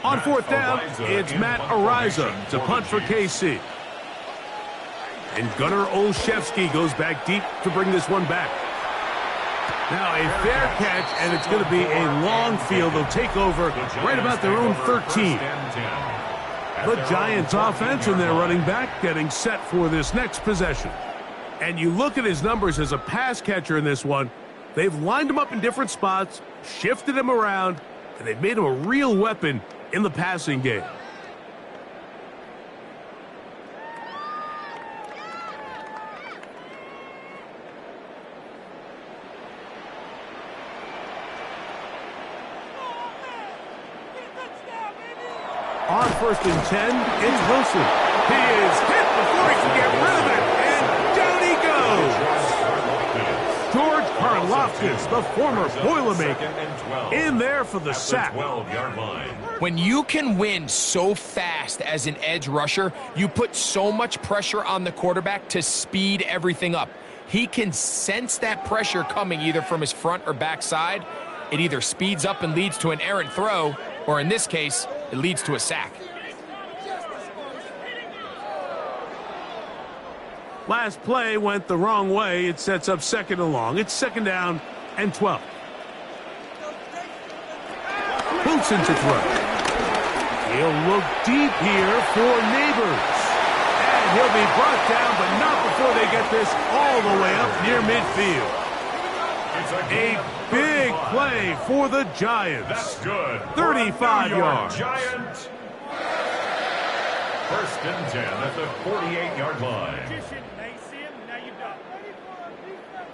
On 4th down, it's Matt Ariza to punt for KC. And Gunnar Olszewski goes back deep to bring this one back. Now a fair catch, and it's going to be a long field. They'll take over right about their own 13. The Giants offense and their running back getting set for this next possession. And you look at his numbers as a pass catcher in this one. They've lined him up in different spots, shifted him around, and they've made him a real weapon in the passing game. On 1st and 10, it's Wilson. He is hit before he can get rid of it, and down he goes. George Karlaftis, the former Boilermaker, in there for the sack. 12-yard line. When you can win so fast as an edge rusher, you put so much pressure on the quarterback to speed everything up. He can sense that pressure coming either from his front or back side. It either speeds up and leads to an errant throw, or in this case, it leads to a sack. Last play went the wrong way. It sets up 2nd and long. It's 2nd down and 12. Wilson to throw. He'll look deep here for Neighbors. And he'll be brought down, but not before they get this all the way up near midfield. A big play for the Giants. That's good. 35 yards. Giant. 1st and 10 at the 48-yard line.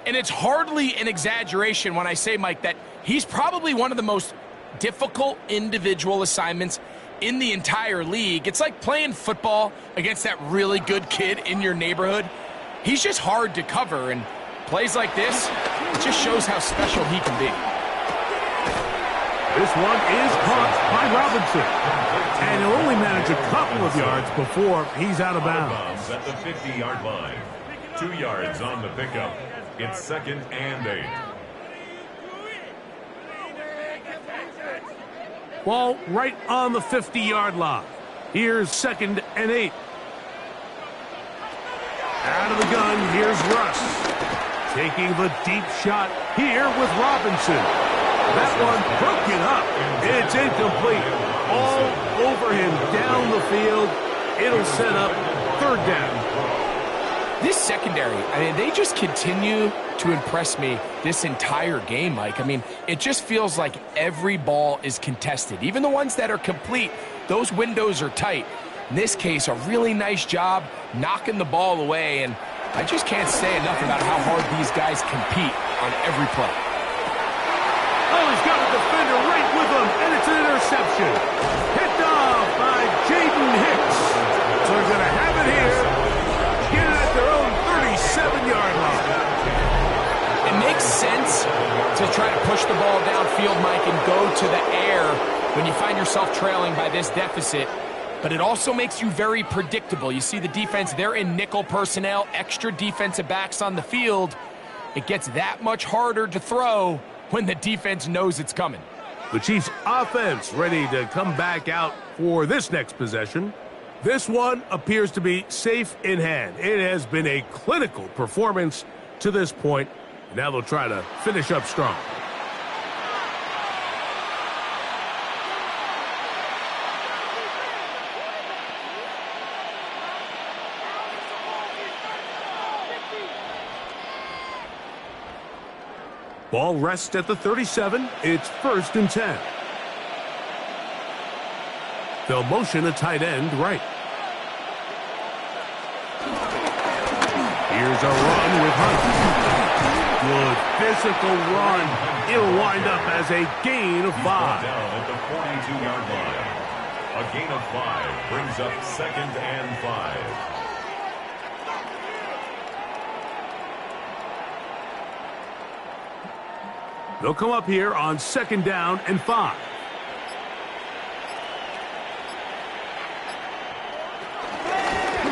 And it's hardly an exaggeration when I say, Mike, that he's probably one of the most difficult individual assignments in the entire league. It's like playing football against that really good kid in your neighborhood. He's just hard to cover, and plays like this, it just shows how special he can be. This one is caught by Robinson. And he'll only manage a couple of yards before he's out of bounds. At the 50-yard line. 2 yards on the pickup. It's 2nd and 8. Ball right on the 50-yard line. Here's 2nd and 8. Out of the gun, here's Russ. Taking the deep shot here with Robinson. That one broken up. It's incomplete. All over him down the field. It'll set up 3rd down. This secondary, I mean, they just continue to impress me this entire game, Mike. I mean, it just feels like every ball is contested. Even the ones that are complete, those windows are tight. In this case, a really nice job knocking the ball away, and I just can't say enough about how hard these guys compete on every play. Oh, he's got a defender right with him, and it's an interception. Picked off by Jaden Hicks. So they're going to have it here. Get it at their own 37-yard line. It makes sense to try to push the ball downfield, Mike, and go to the air when you find yourself trailing by this deficit. But it also makes you very predictable. You see the defense, they're in nickel personnel, extra defensive backs on the field. It gets that much harder to throw when the defense knows it's coming. The Chiefs' offense ready to come back out for this next possession. This one appears to be safe in hand. It has been a clinical performance to this point. Now they'll try to finish up strong. Ball rests at the 37. It's 1st and 10. They'll motion a tight end right. Here's a run with Hunt. Good physical run. It'll wind up as a gain of 5. Down at the 42-yard line. A gain of 5 brings up 2nd and 5. They'll come up here on 2nd down and 5.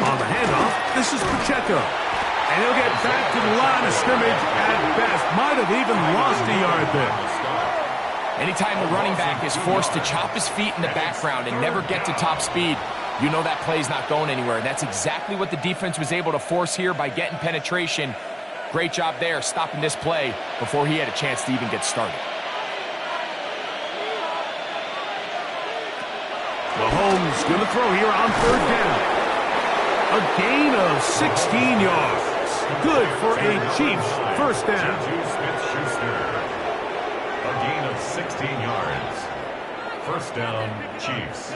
On the handoff, this is Pacheco. And he'll get back to the line of scrimmage at best. Might have even lost a yard there. Anytime the running back is forced to chop his feet in the background and never get to top speed, you know that play's not going anywhere. And that's exactly what the defense was able to force here by getting penetration. Great job there, stopping this play before he had a chance to even get started. Mahomes going to throw here on 3rd down. A gain of 16 yards. Good for a Chiefs 1st down. A gain of 16 yards. 1st down, Chiefs.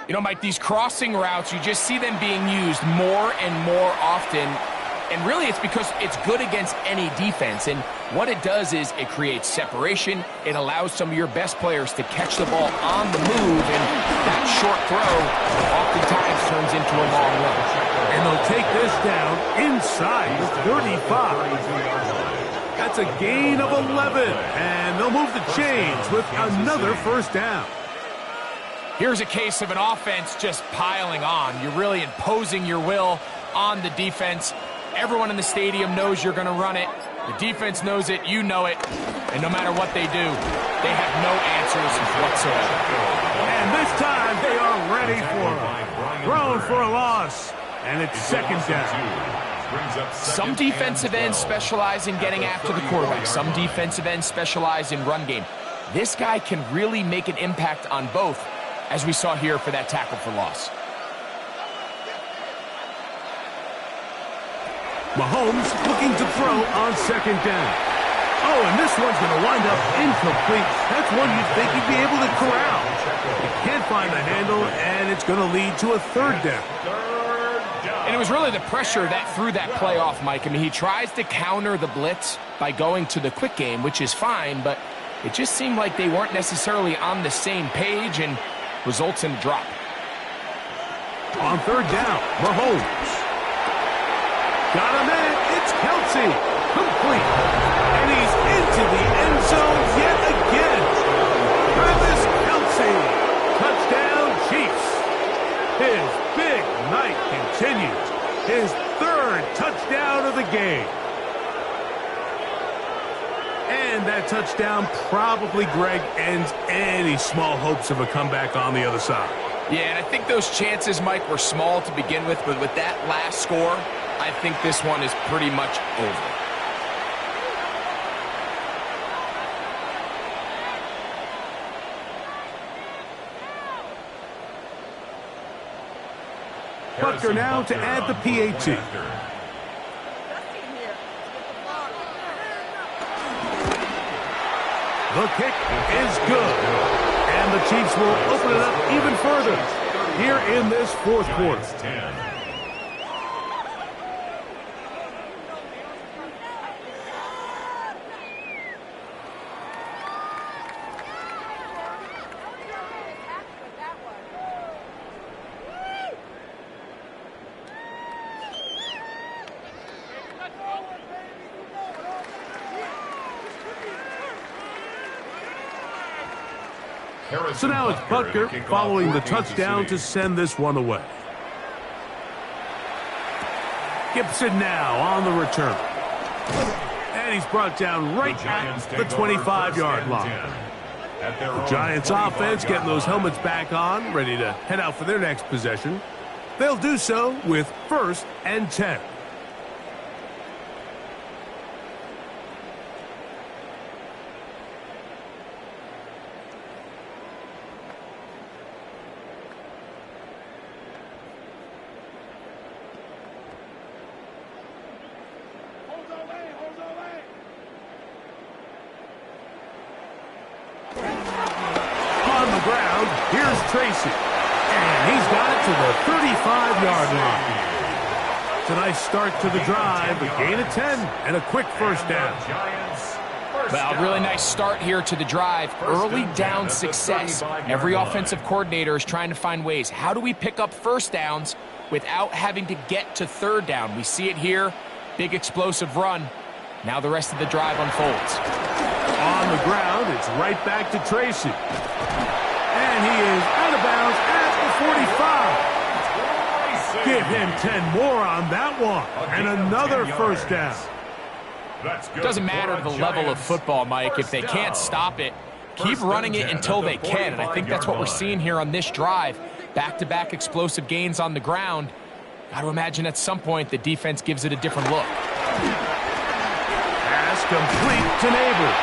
You know, Mike, these crossing routes, you just see them being used more and more often. And really, it's because it's good against any defense. And what it does is it creates separation. It allows some of your best players to catch the ball on the move. And that short throw oftentimes turns into a long run. And they'll take this down inside the 35. That's a gain of 11. And they'll move the chains with another 1st down. Here's a case of an offense just piling on. You're really imposing your will on the defense. Everyone in the stadium knows you're going to run it. The defense knows it, you know it. And no matter what they do, they have no answers whatsoever. And this time they are ready for it. Thrown for a loss. And it's 2nd down. Some defensive ends specialize in getting after the quarterback. Some defensive ends specialize in run game. This guy can really make an impact on both, as we saw here for that tackle for loss. Mahomes looking to throw on 2nd down. Oh, and this one's going to wind up incomplete. That's one you'd think he'd be able to corral. He can't find the handle, and it's going to lead to a 3rd down. And it was really the pressure that threw that play off, Mike. I mean, he tries to counter the blitz by going to the quick game, which is fine, but it just seemed like they weren't necessarily on the same page, and results in a drop. On 3rd down, Mahomes. Got him in. It's Kelsey. Complete. And he's into the end zone yet again. Travis Kelsey. Touchdown, Chiefs. His big night continues. His 3rd touchdown of the game. And that touchdown probably, Greg, ends any small hopes of a comeback on the other side. Yeah, and I think those chances, Mike, were small to begin with, but with that last score, I think this one is pretty much over. Butker now to add the PAT. The kick is good. And the Chiefs will open it up even further here in this fourth quarter. So now it's Butker following the touchdown to send this one away. Gibson now on the return. And he's brought down right at the 25-yard line. The Giants offense getting those helmets back on, ready to head out for their next possession. They'll do so with 1st and 10. Tracy, and he's got it to the 35-yard line. It's a nice start to the drive, a gain of 10, and a quick first down. Well, really nice start here to the drive. Early down success. Every offensive coordinator is trying to find ways. How do we pick up first downs without having to get to third down? We see it here. Big explosive run. Now the rest of the drive unfolds. On the ground, it's right back to Tracy. And he is out of bounds at the 45. Give him 10 more on that one. And another first down. Doesn't matter the level of football, Mike. If they can't stop it, keep running it until they can. And I think that's what we're seeing here on this drive. Back-to-back explosive gains on the ground. Got to imagine at some point the defense gives it a different look. Pass complete to Neighbors.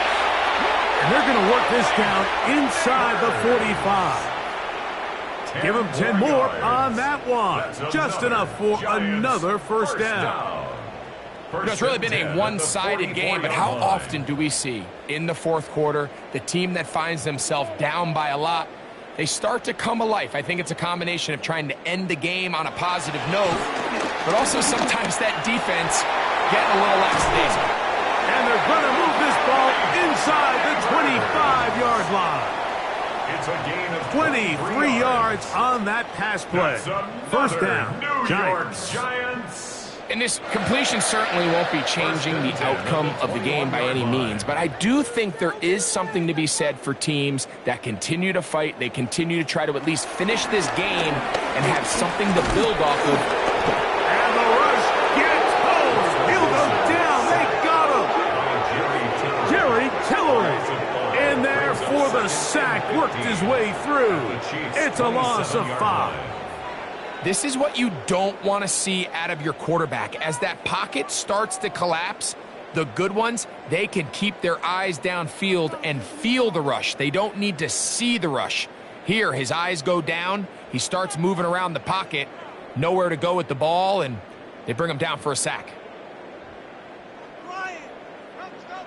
And they're going to work this down inside the 45. Give them 10 more on that one. Just enough for another first down. You know, it's really been a one-sided game, but how often do we see in the fourth quarter the team that finds themselves down by a lot, they start to come alive? I think it's a combination of trying to end the game on a positive note, but also sometimes that defense getting a little lackadaisical. And they're going to move this ball inside the 25-yard line. It's a gain of 23 yards on that pass play. First down, Giants. And this completion certainly won't be changing the outcome of the game by any means, but I do think there is something to be said for teams that continue to fight. They continue to try to at least finish this game and have something to build off of. And the rush gets home. He'll go down. They got him. Jerry Tillery in there for the sack. Worked his way through. It's a loss of 5. This is what you don't want to see out of your quarterback. As that pocket starts to collapse, the good ones, they can keep their eyes downfield and feel the rush. They don't need to see the rush. Here, his eyes go down. He starts moving around the pocket. Nowhere to go with the ball, and they bring him down for a sack. Ryan, stop.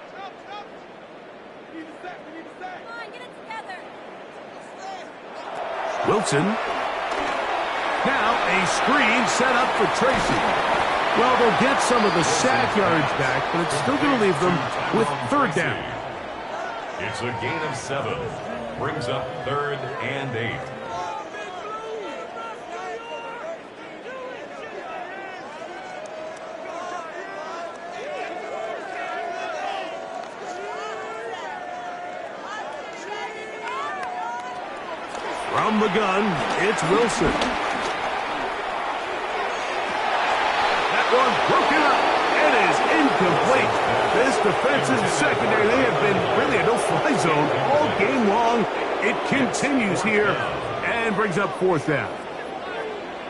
We need a sack. Come on, get it together. Wilson. Now a screen set up for Tracy. Well, they'll get some of the sack yards back, but it's still going to leave them with third down. It's a gain of 7. Brings up 3rd and 8. From the gun, it's Wilson. One broken up. It is incomplete. This defensive secondary, they have been really a no-fly zone all game long. It continues here and brings up 4th down.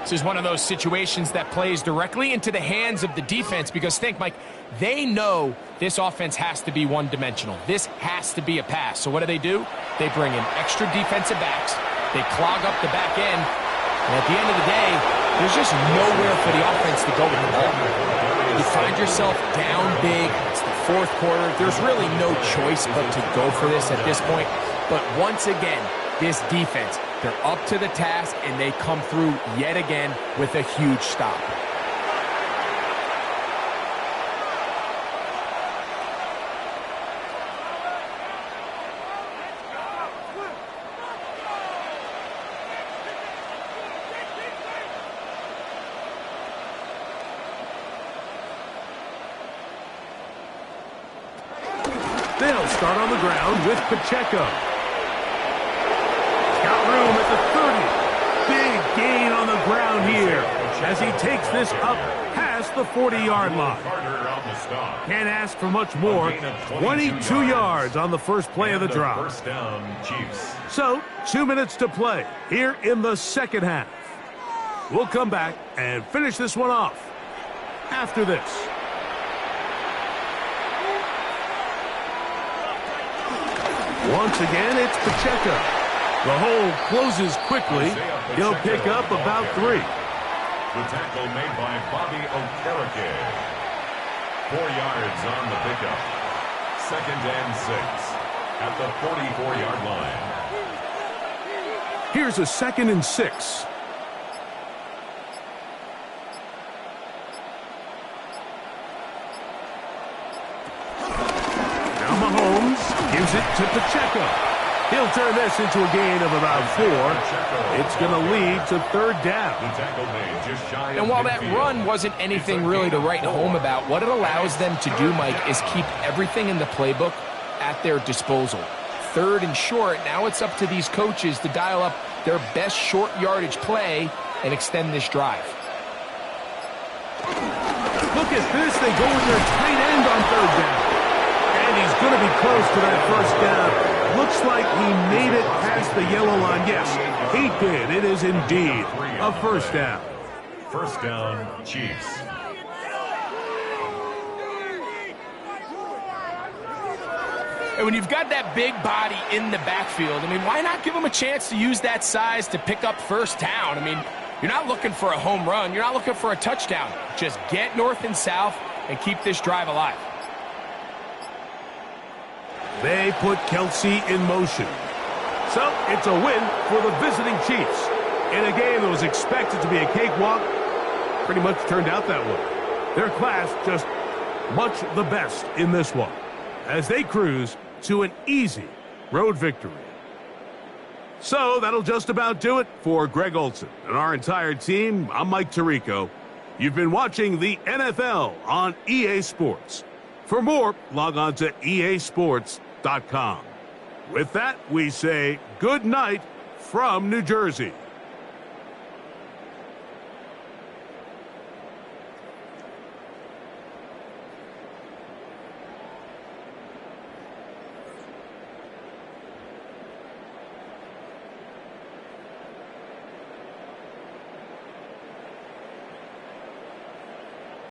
This is one of those situations that plays directly into the hands of the defense because think, Mike, they know this offense has to be one-dimensional. This has to be a pass. So what do? They bring in extra defensive backs. They clog up the back end. And at the end of the day, there's just nowhere for the offense to go with the ball. You find yourself down big. It's the fourth quarter. There's really no choice but to go for this at this point. But once again, this defense, they're up to the task, and they come through yet again with a huge stop. They'll start on the ground with Pacheco. Got room at the 30. Big gain on the ground here as he takes this up past the 40-yard line. Can't ask for much more. 22 yards on the first play of the drive. First down, Chiefs. So, 2 minutes to play here in the second half. We'll come back and finish this one off after this. Once again, it's Pacheco. The hole closes quickly. He'll pick up about 3. The tackle made by Bobby Okereke. 4 yards on the pickup. 2nd and 6 at the 44-yard line. Here's a 2nd and 6. Now Mahomes gives it to Pacheco. He'll turn this into a gain of about 4. It's going to lead to 3rd down. And while that run wasn't anything really to write home about, what it allows them to do, Mike, is keep everything in the playbook at their disposal. 3rd and short, now it's up to these coaches to dial up their best short yardage play and extend this drive. Look at this. They go with their tight end on 3rd down. And he's going to be close to that 1st down. Looks like he made it past the yellow line. Yes, he did. It is indeed a 1st down. 1st down, Chiefs. And when you've got that big body in the backfield, I mean, why not give him a chance to use that size to pick up 1st down? I mean, you're not looking for a home run. You're not looking for a touchdown. Just get north and south and keep this drive alive. They put Kelsey in motion. So it's a win for the visiting Chiefs. In a game that was expected to be a cakewalk, pretty much turned out that way. Their class just much the best in this one as they cruise to an easy road victory. So that'll just about do it for Greg Olsen and our entire team. I'm Mike Tirico. You've been watching the NFL on EA Sports. For more, log on to easports.com. With that, we say good night from New Jersey.